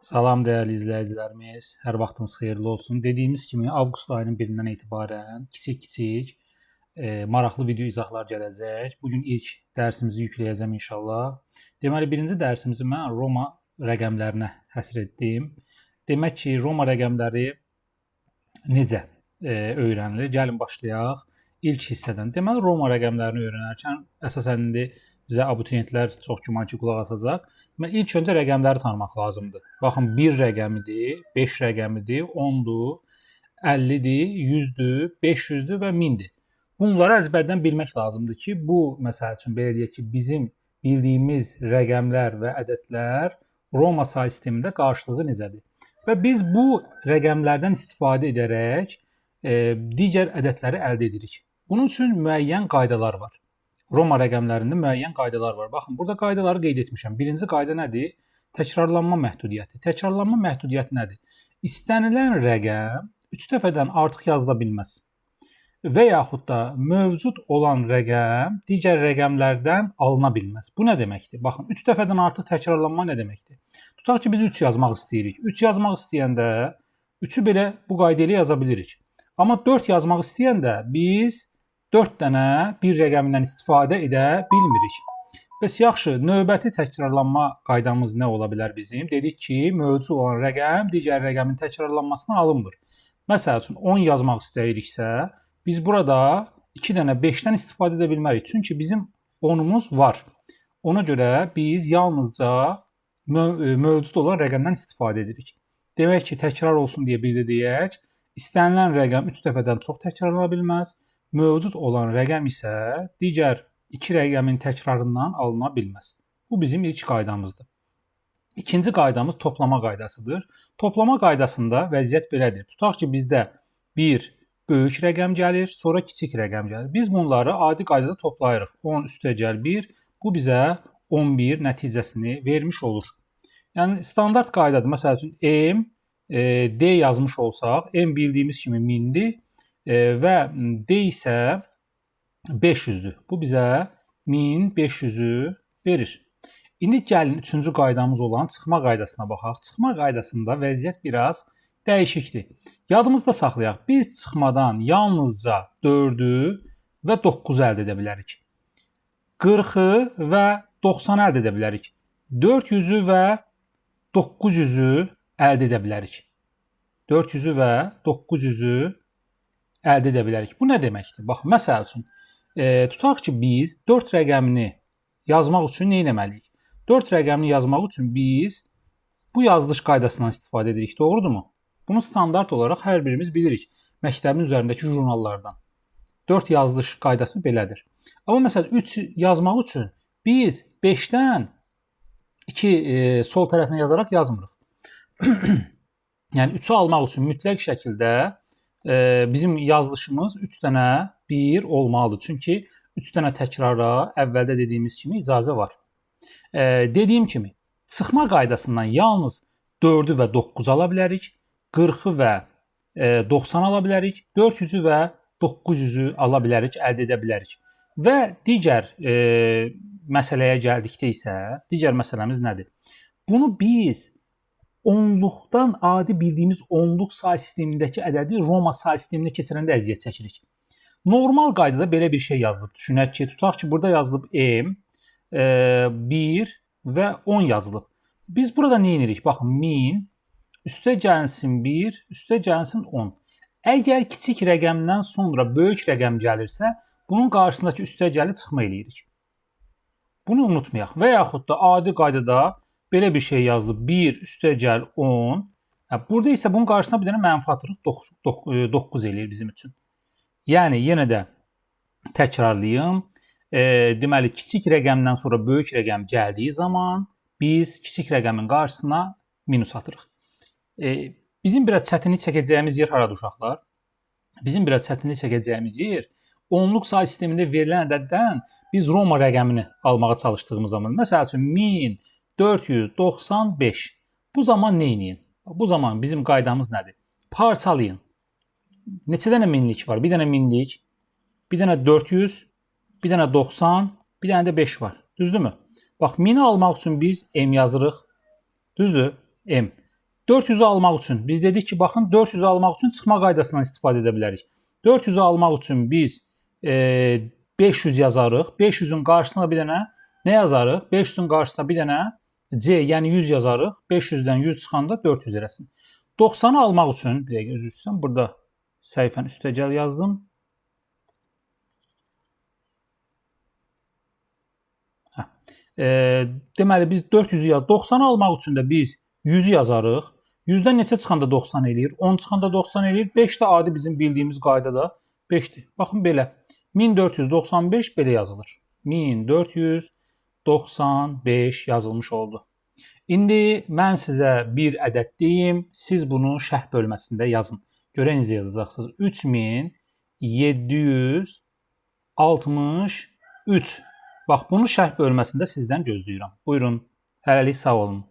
Salam dəyərli izləyicilərimiz, hər vaxtınız xeyirli olsun. Dediyimiz kimi avqust ayının 1-dən etibarən kiçik-kiçik maraqlı video izahlar gələcək. Bu gün ilk dərsimizi yükləyəcəm inşallah. Deməli, birinci dərsimizi mən Roma rəqəmlərinə həsr etdim. Demək ki, Roma rəqəmləri necə öyrənilir? Gəlin başlayaq ilk hissədən. Deməli, Roma rəqəmlərini öyrənərkən əsasən indi bizə abituriyentlər çox güman ki, qulaq asacaq. Deməli, ilk öncə rəqəmləri tanımaq lazımdır. Baxın, 1 rəqəmidir, 5 rəqəmidir, 10-dur, 50-dir, 100-dür, 500-dür və 1000-dir. Bunları əzbərdən bilmək lazımdır ki, bu, məsəl üçün, belə deyək ki, bizim bildiyimiz rəqəmlər və ədədlər Roma say sistemində qarşılığı necədir? Və biz bu rəqəmlərdən istifadə edərək digər ədədləri əldə edirik. Bunun üçün müəyyən qaydalar var. Roma rəqəmlərində müəyyən qaydalar var. Baxın, burada qaydaları qeyd etmişəm. Birinci qayda nədir? Təkrarlanma məhdudiyyəti. Təkrarlanma məhdudiyyəti nədir? İstənilən rəqəm 3 dəfədən artıq yazıla bilməz. Və yaxud da mövcud olan rəqəm digər rəqəmlərdən alına bilməz. Bu nə deməkdir? Baxın, 3 dəfədən artıq təkrarlanma nə deməkdir? Tutaq ki, biz 3 yazmaq istəyirik. 3 yazmaq istəyəndə 3-ü belə bu qayda ilə yaza bilirik. Amma 4 yazmaq istəyəndə biz 4 dənə bir rəqəmindən istifadə edə bilmirik. Bəs yaxşı, növbəti təkrarlanma qaydamız nə ola bilər bizim? Dedik ki, mövcud olan rəqəm digər rəqəmin təkrarlanmasından alınmır. Məsəl üçün 10 yazmaq istəyiriksə, biz burada 2 dənə 5-dən istifadə edə bilmərik. Çünki bizim 10-umuz var. Ona görə biz yalnızca mövcud olan rəqəmdən istifadə edirik. Demək ki, təkrar olsun deyə bir də deyək, istənilən rəqəm 3 dəfədən çox təkrarlana bilməz. Mövcud olan rəqəm isə digər 2 rəqəmin təkrarından alına bilməz. Bu bizim ilk qaydamızdır. İkinci qaydamız toplama qaydasıdır. Toplama qaydasında vəziyyət belədir. Tutaq ki, bizdə bir böyük rəqəm gəlir, sonra kiçik rəqəm gəlir. Biz bunları adi qaydada toplayırıq. 10 + 1, bu bizə 11 nəticəsini vermiş olur. Yəni, standart qaydadır. Məsəl üçün, M, D yazmış olsaq, M bildiyimiz kimi 1000-dir. Və D isə 500-dür. Bu bizə 1500-ü verir. İndi gəlin 3-cü qaydamız olan çıxma qaydasına baxaq. Çıxma qaydasında vəziyyət biraz dəyişikdir. Yadımızda saxlayaq. Biz çıxmadan yalnızca 4-ü və 9-u əldə edə bilərik. 40-ı və 90-ı əldə edə bilərik. 400-ü və 900-ü əldə edə bilərik. 400-ü və 900-ü əldə edə bilərik. Bu nə deməkdir? Bax, məsəl üçün, tutaq ki, biz 4 rəqəmini yazmaq üçün nə etməliyik? 4 rəqəmini yazmaq üçün biz bu yazılış qaydasından istifadə edirik, doğrudurmu? Bunu standart olaraq hər birimiz bilirik məktəbin üzərindəki jurnallardan. 4 yazılış qaydası belədir. Amma məsələn, 3 yazmaq üçün biz 5-dən 2 sol tərəfinə yazaraq yazmırıq. Yəni, 3-ü almaq üçün mütləq şəkildə bizim yazılışımız 3 dənə 1 olmalıdır. Çünki 3 dənə təkrara əvvəldə dediyimiz kimi icazə var. Dediyim kimi, çıxma qaydasından yalnız 4-ü və 9-u ala bilərik, 40-ı və 90-ı ala bilərik, 400-ü və 900-ü ala bilərik, əldə edə bilərik. Və digər məsələyə gəldikdə isə, digər məsələmiz nədir? Bunu biz onluqdan adi bildiyimiz onluq say sistemindəki ədədi Roma say sisteminə keçirəndə əziyyət çəkirik. Normal qaydada belə bir şey yazılıb. Düşünək ki, tutaq ki, burada yazılıb M, 1 və 10 yazılıb. Biz burada nə edirik? Baxın, 1000, üstə gəlsin 1, üstə gəlsin 10. Əgər kiçik rəqəmdən sonra böyük rəqəm gəlirsə, bunun qarşısındakı üstə gəli çıxma eləyirik. Bunu unutmayaq. Və yaxud da adi qaydada belə bir şey yazılıb. 1 üstə gəl 10. Burada isə bunun qarşısına bir dənə mənfi atırıq. 9 eləyir bizim üçün. Yəni, yenə də təkrarlayım. Deməli, kiçik rəqəmdən sonra böyük rəqəm gəldiyi zaman biz kiçik rəqəmin qarşısına minus atırıq. Bizim biraz çətinlik çəkəcəyimiz yer haradır uşaqlar? Bizim biraz çətinlik çəkəcəyimiz yer onluq say sistemində verilən ədəddən biz Roma rəqəmini almağa çalışdığımız zaman. Məsəl üçün, 1495. Bu zaman nə edin? Bu zaman bizim qaydamız nədir? Parçalayın. Neçə dənə minlik var? Bir dənə minlik, bir dənə 400, bir dənə 90, bir dənə də 5 var. Düzdürmü? Bax, 1000-i almaq üçün biz M yazırıq. Düzdür? M. 400-ü almaq üçün biz dedik ki, baxın 400-ü almaq üçün çıxma qaydasından istifadə edə bilərik. 400-ü almaq üçün biz 500 yazarıq. 500-ün qarşısına bir dənə nə yazarıq? 500-ün qarşısına bir dənə C, yəni 100 yazarıq. 500-dən 100 çıxanda 400 eləsin. 90-ı almaq üçün, bir dəqiqə üzr istəyirəm, burada səhifənin üstə gəl yazdım. Deməli biz 400-ü yaz. 90-ı almaq üçün də biz 100-ü yazarıq. 100-dən neçə çıxanda 90 eləyir? 10 çıxanda 90 eləyir. 5 də adi bizim bildiyimiz qaydada 5-dir. Baxın belə. 1495 belə yazılır. 1495 yazılmış oldu. İndi mən sizə bir ədəd deyim. Siz bunu şərh bölməsində yazın. Görək necə yazacaqsınız. 3763. Bax, bunu şərh bölməsində sizdən gözləyirəm. Buyurun. Hələlik sağ olun.